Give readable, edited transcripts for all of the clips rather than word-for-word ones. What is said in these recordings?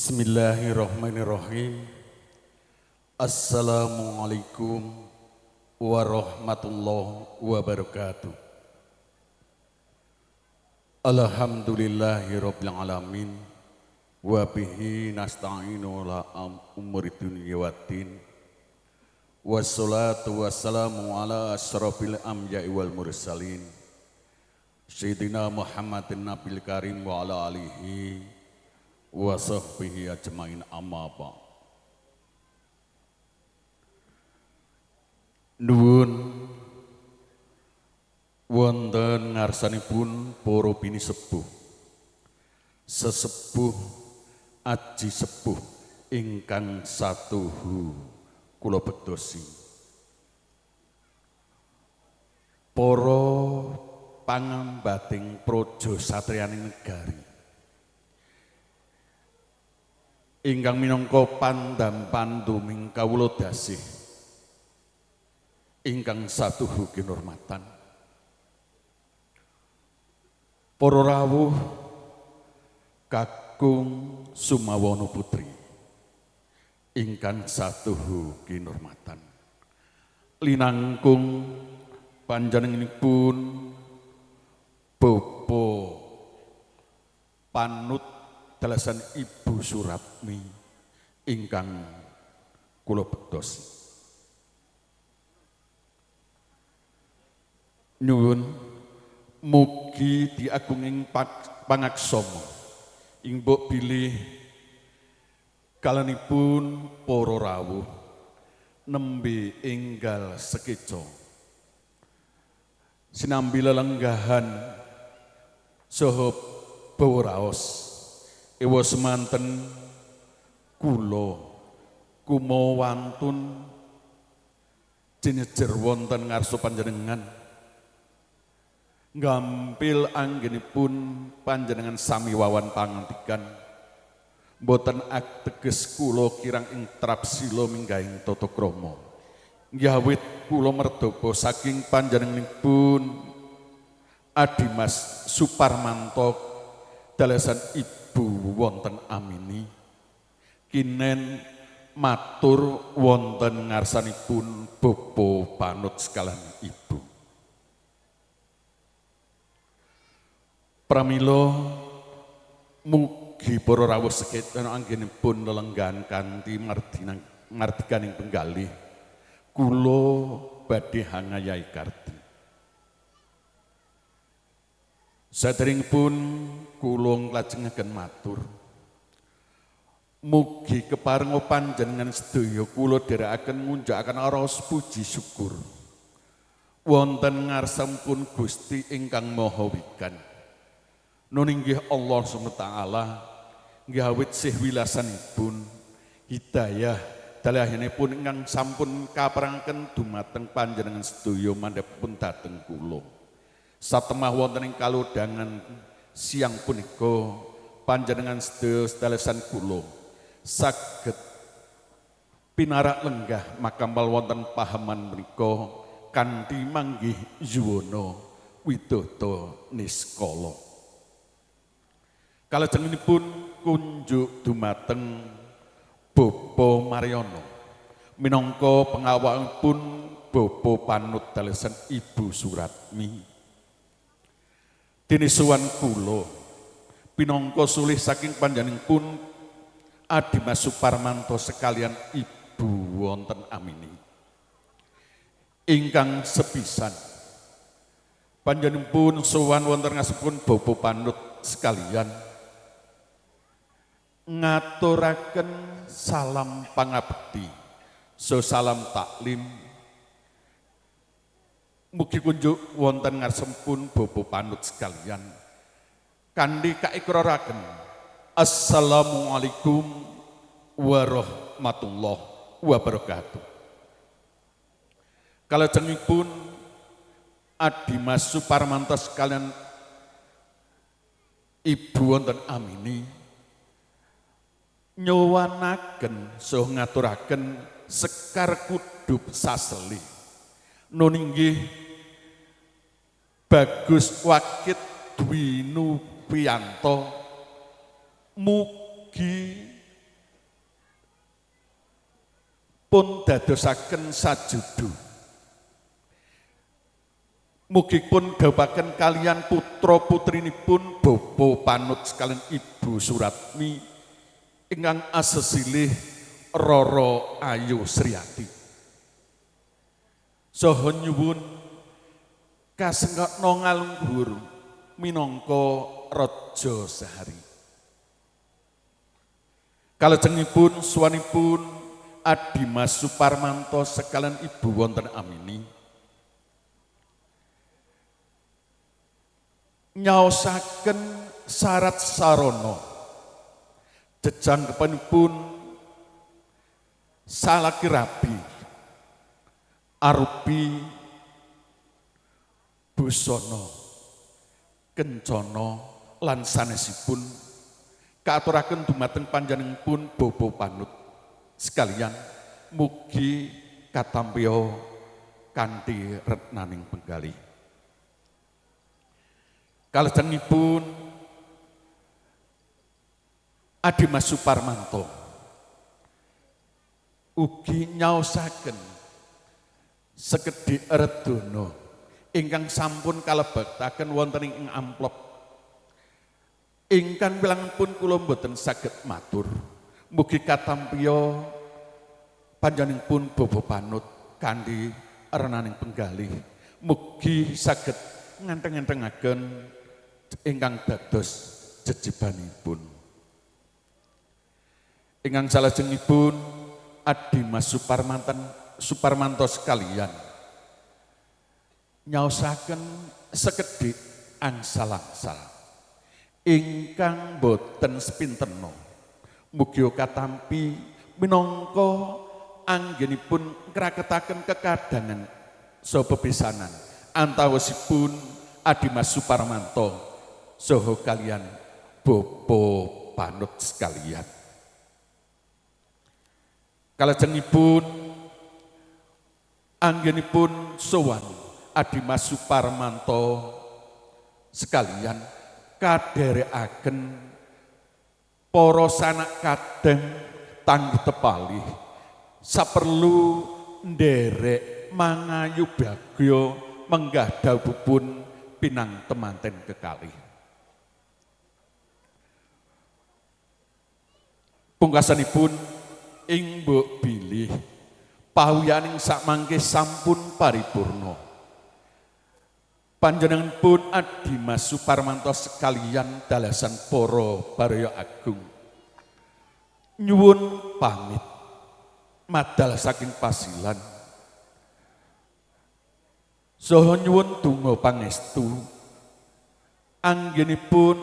Bismillahirrahmanirrahim. Assalamualaikum warahmatullahi wabarakatuh. Alhamdulillahirabbil alamin wa bihi nasta'inu ala umuri dunya waddin. Wassalatu wassalamu ala asyrafil anbiya'i wal mursalin. Sayyidina Muhammadin Nabil Karim wa ala alihi wa sahbihi ajmain amma ba'. Nuwun wonten ngarsanipun para bini sepuh, sesepuh aji sepuh ingkang satuhu kula bektosi. Para pangambating praja satriyaning negari ingkang minangka pandampan duming kawula dasih ingkang satuhu kinurmatan. Para rawuh kakung Sumawana putri ingkang satuhu kinurmatan. Linangkung panjenenganipun Bapa Panut dalasan Ibu Suratmi ingkang kula bektosi. Nyuwun mugi diagunging pangaksama ing mbok bilih kalanipun para rawuh nembe enggal sekeca sinambi lelenggahan saha bawa raos ewa semanten kula kumawantun jenejer wonten ngarsa panjenengan ngampil anggenipun panjenengan sami wawan pangandikan boten ateges kula kirang ing trapsila minggahing tata krama nggih kula merdapa saking panjenenganipun Adimas Suparmanto dalasan Ibu wonten amini kinen matur wonten ngarsanipun Bapa Panut sekalan Ibu. Pramila mugi para rawuh sekedhik anggenipun lelenggahan kanthi mardikaning penggalih kula badhe hangayahi kardi. Saderengipun kula nglajengaken matur mugi keparenga panjenengan sedaya kula dherekaken ngunjakaken raos puji syukur wonten ngarsampun Gusti ingkang Maha Wikan. Nun inggih Allah Subhanahu wa taala nggih awit sih wilasanipun hidayah dalahanipun ingkang sampun kaparengaken dumateng panjenengan sedaya mandhapipun dhateng kula. Satemah wonten ing kalodhangan siang punika panjenengan sedaya sedalesan kula saged pinarak lenggah makampal wonten pahaman menika kanthi manggih yuwana widodha niskala. Kalajengipun kunjuk dumateng Bapa Maryono minangka pengawalipun Bapa Panut dalasan Ibu Suratmi. Dene suwan kula pinangka sulih saking panjenenganipun Adimas Suparmanto sekalian Ibu wonten amini. Ingkang sepisan panjenenganipun sowan wonten ngasipun Bapa Panut sekalian ngaturaken salam pangabdi salam taklim mugi kunjuk wonten ngarsempun Bapa Panut sekalian kanthi kaikraraken Assalamualaikum warahmatullahi wabarakatuh. Kalajengipun Adimas Suparmanto sekalian Ibu wonten amini nyowanaken saha ngaturaken sekar kudup saseli nun inggih Bagus Wakit Dwi Nupianto mugi pun dadosaken sajudu. Mugi pun dhawuhaken kalian putra putrinipun Bapa Panut sekalian Ibu Suratmi ingkang asesilih Roro Ayu Sriati. Saha nyuwun kasengkana ngalungguh minangka raja sehari. Kalajengipun suwanipun Adimas Suparmanto sekalian Ibu wonten Amini nyaosaken syarat sarana jejangkepanipun salaki rabi arupi busana kencana lan sanesipun kaaturaken dumateng panjenenganipun Bapa Panut sekalian mugi katampiya kanthi retnaning penggalih. Kalajengipun Adimas Suparmanto ugi nyaosaken sekedhik redana ingkang sampun kalebetaken wonten ing amplop ingkang wilangipun kula boten saged matur. Mugi katampiya panjenenganipun Bapa Panut kanthi renaning penggalih. Mugi saged ngenteng-entengaken ingkang dados jejebanipun. Ingkang salajengipun Adimas Suparmanto sekalian nyaosaken sekedhik angsal-angsal ingkang boten sepinterna. Mugi katampi minangka anggenipun ngraketaken kekadangan saha bepisanan antawasipun Adimas Suparmanto saha kalian Bapa Panut sekalian. Kalajengipun anggenipun sowan Adimas Suparmanto sekalian kadherekaken para sanak kadang tangguh tepalih saperlu nderek mangayu bagya menggah dawuhipun pinang temanten kekalih. Pungkasanipun ing mbok bilih pawiyaning sakmangke sampun paripurna. Panjenenganipun Adimas Suparmanto sekalian dalasan para baraya agung nyuwun pamit madal saking pasilan saha nyuwun donga pangestu anggenipun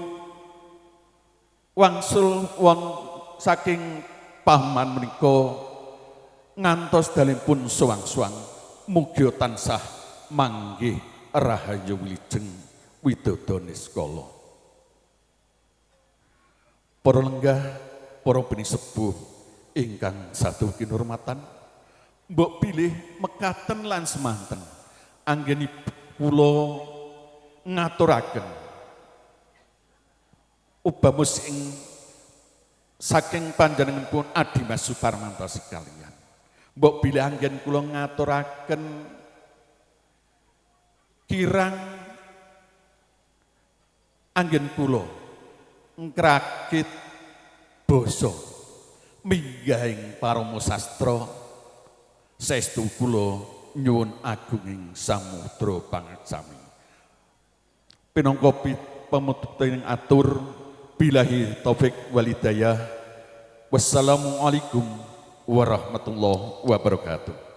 wangsul wong saking paman menika ngantos dalipun suwang-suwang mugi tansah manggih rahayu wilujeng widodо niskala. Para lenggah, para beni sepuh ingkang sadugi kinurmatan, mbok pilih mekaten lan semanten anggenipun kula ngaturaken ubamus ing saking panjenenganipun Adimas Suparmanto sekalian. Mbok bilih anggen kula ngaturaken kirang anggen kula ngrakit basa minggahing parama sastra saestu kula nyuwun agunging samudra pangaksami. Pinangka pamututning atur billahi taufik walhidayah. Wassalamualaikum warahmatullahi wabarakatuh.